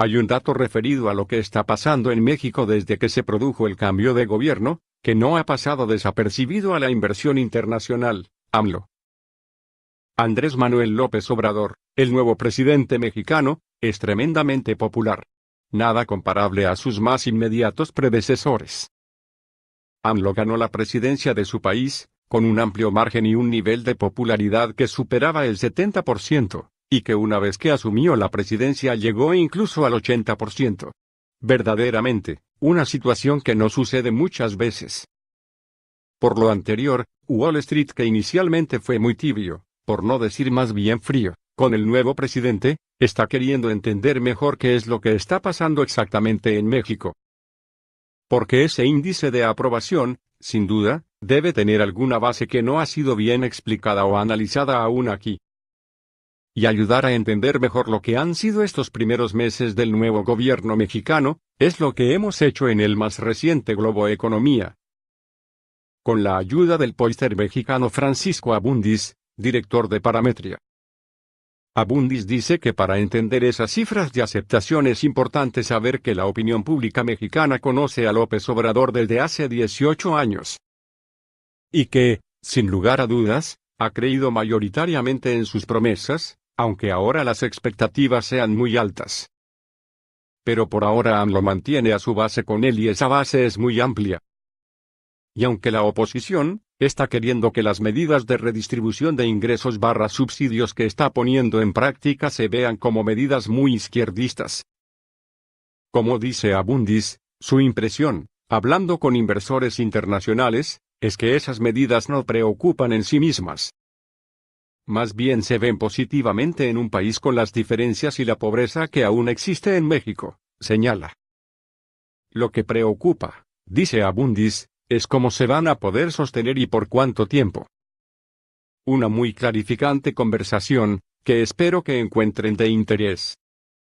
Hay un dato referido a lo que está pasando en México desde que se produjo el cambio de gobierno, que no ha pasado desapercibido a la inversión internacional, AMLO. Andrés Manuel López Obrador, el nuevo presidente mexicano, es tremendamente popular. Nada comparable a sus más inmediatos predecesores. AMLO ganó la presidencia de su país, con un amplio margen y un nivel de popularidad que superaba el 70%, y que una vez que asumió la presidencia llegó incluso al 80%. Verdaderamente, una situación que no sucede muchas veces. Por lo anterior, Wall Street, que inicialmente fue muy tibio, por no decir más bien frío, con el nuevo presidente, está queriendo entender mejor qué es lo que está pasando exactamente en México. Porque ese índice de aprobación, sin duda, debe tener alguna base que no ha sido bien explicada o analizada aún aquí. Y ayudar a entender mejor lo que han sido estos primeros meses del nuevo gobierno mexicano, es lo que hemos hecho en el más reciente Globo Economía. Con la ayuda del póster mexicano Francisco Abundis, director de Parametria. Abundis dice que para entender esas cifras de aceptación es importante saber que la opinión pública mexicana conoce a López Obrador desde hace 18 años. Y que, sin lugar a dudas, ha creído mayoritariamente en sus promesas, aunque ahora las expectativas sean muy altas. Pero por ahora AMLO mantiene a su base con él y esa base es muy amplia. Y aunque la oposición está queriendo que las medidas de redistribución de ingresos / subsidios que está poniendo en práctica se vean como medidas muy izquierdistas. Como dice Abundis, su impresión, hablando con inversores internacionales, es que esas medidas no preocupan en sí mismas. Más bien se ven positivamente en un país con las diferencias y la pobreza que aún existe en México, señala. Lo que preocupa, dice Abundis, es cómo se van a poder sostener y por cuánto tiempo. Una muy clarificante conversación, que espero que encuentren de interés.